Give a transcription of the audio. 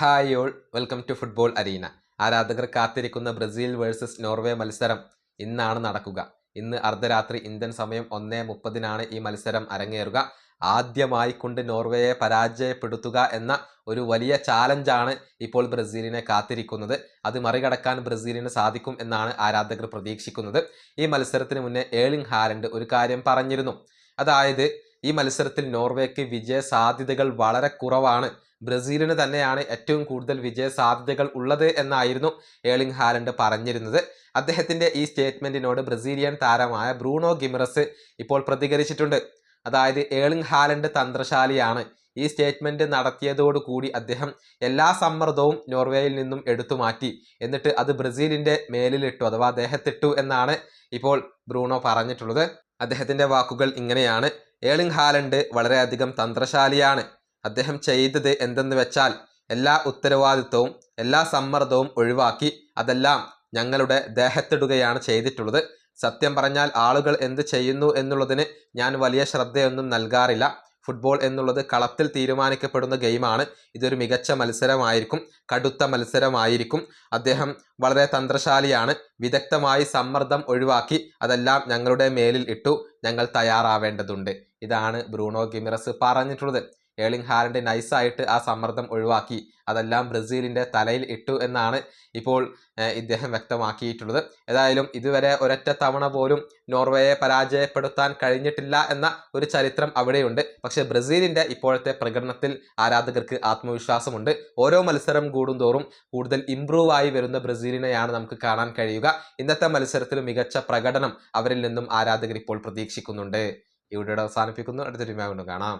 Hi all, welcome to football arena. ആരാധകർ കാത്തിരിക്കുന്ന Brazil versus Norway മത്സരം ഇന്നാണ് നടക്കുക. ഇന്ന് അർദ്ധരാത്രി ഇന്ത്യൻ സമയം 1:30 ഈ മത്സരം അരങ്ങേറുക. ആദ്യമായി കൊണ്ട് നോർവേയെ പരാജയപ്പെടുത്തുക എന്ന ഒരു വലിയ ചാലഞ്ചാണ് ഇപ്പോൾ ബ്രസീലിനെ കാത്തിരിക്കുന്നത്. അത് മറികടക്കാൻ ബ്രസീലിന് സാധിക്കും എന്നാണ് ആരാധകർ പ്രതീക്ഷിക്കുന്നത്. ഈ മത്സരത്തിന് മുന്നേ ഏർലിംഗ് ഹാലൻഡ് ഒരു കാര്യം പറഞ്ഞിരുന്നു. അതായത് ഈ മത്സരത്തിൽ നോർവേക്ക് വിജയ സാധ്യതകൾ വളരെ കുറവാണ്, ബ്രസീലിന് തന്നെയാണ് ഏറ്റവും കൂടുതൽ വിജയ സാധ്യതകൾ ഉള്ളത് എന്നായിരുന്നു ഏർലിംഗ് ഹാലൻഡ് പറഞ്ഞിരുന്നത്. അദ്ദേഹത്തിന്റെ ഈ സ്റ്റേറ്റ്മെന്റിനോട് ബ്രസീലിയൻ താരമായ ബ്രൂണോ ഗിമറസ് ഇപ്പോൾ പ്രതികരിച്ചിട്ടുണ്ട്. അതായത് ഏർലിംഗ് ഹാലൻഡ് തന്ത്രശാലിയാണ്. ഈ സ്റ്റേറ്റ്മെന്റ് നടത്തിയതോടുകൂടി അദ്ദേഹം എല്ലാ സമ്മർദ്ദവും നോർവേയിൽ നിന്നും എടുത്തു മാറ്റി, എന്നിട്ട് അത് ബ്രസീലിന്റെ മേലിലിട്ടു, അഥവാ അദ്ദേഹത്തിട്ടു എന്നാണ് ഇപ്പോൾ ബ്രൂണോ പറഞ്ഞിട്ടുള്ളത്. അദ്ദേഹത്തിന്റെ വാക്കുകൾ ഇങ്ങനെയാണ്: ഏർലിംഗ് ഹാലൻഡ് വളരെയധികം തന്ത്രശാലിയാണ്. അദ്ദേഹം ചെയ്തത് എന്തെന്ന് വെച്ചാൽ എല്ലാ ഉത്തരവാദിത്വവും എല്ലാ സമ്മർദ്ദവും ഒഴിവാക്കി അതെല്ലാം ഞങ്ങളുടെ ദേഹത്തിടുകയാണ് ചെയ്തിട്ടുള്ളത്. സത്യം പറഞ്ഞാൽ ആളുകൾ എന്ത് ചെയ്യുന്നു എന്നുള്ളതിന് ഞാൻ വലിയ ശ്രദ്ധയൊന്നും നൽകാറില്ല. ഫുട്ബോൾ എന്നുള്ളത് കളത്തിൽ തീരുമാനിക്കപ്പെടുന്ന ഗെയിമാണ്. ഇതൊരു മികച്ച മത്സരമായിരിക്കും, കടുത്ത മത്സരമായിരിക്കും. അദ്ദേഹം വളരെ തന്ത്രശാലിയാണ്. വിദഗ്ധമായി സമ്മർദ്ദം ഒഴിവാക്കി അതെല്ലാം ഞങ്ങളുടെ മേലിൽ ഇട്ടു. ഞങ്ങൾ തയ്യാറാവേണ്ടതുണ്ട്. ഇതാണ് ബ്രൂണോ ഗിമറസ് പറഞ്ഞിട്ടുള്ളത്. ഏർലിംഗ് ഹാലൻഡ് നൈസായിട്ട് ആ സമ്മർദ്ദം ഒഴിവാക്കി അതെല്ലാം ബ്രസീലിന്റെ തലയിൽ ഇട്ടു എന്നാണ് ഇപ്പോൾ ഇദ്ദേഹം വ്യക്തമാക്കിയിട്ടുള്ളത്. ഏതായാലും ഇതുവരെ ഒരൊറ്റ തവണ പോലും നോർവേയെ പരാജയപ്പെടുത്താൻ കഴിഞ്ഞിട്ടില്ല എന്ന ഒരു ചരിത്രം അവിടെയുണ്ട്. പക്ഷേ ബ്രസീലിന്റെ ഇപ്പോഴത്തെ പ്രകടനത്തിൽ ആരാധകർക്ക് ആത്മവിശ്വാസമുണ്ട്. ഓരോ മത്സരം കൂടുന്തോറും കൂടുതൽ ഇംപ്രൂവ് ആയി വരുന്ന ബ്രസീലിനെയാണ് നമുക്ക് കാണാൻ കഴിയുക. ഇന്നത്തെ മത്സരത്തിൽ മികച്ച പ്രകടനം അവരിൽ നിന്നും ആരാധകർ ഇപ്പോൾ പ്രതീക്ഷിക്കുന്നുണ്ട്. ഈ വീഡിയോ അവസാനിപ്പിക്കുന്നു. അടുത്തൊരു വീഡിയോ കൊണ്ട് കാണാം.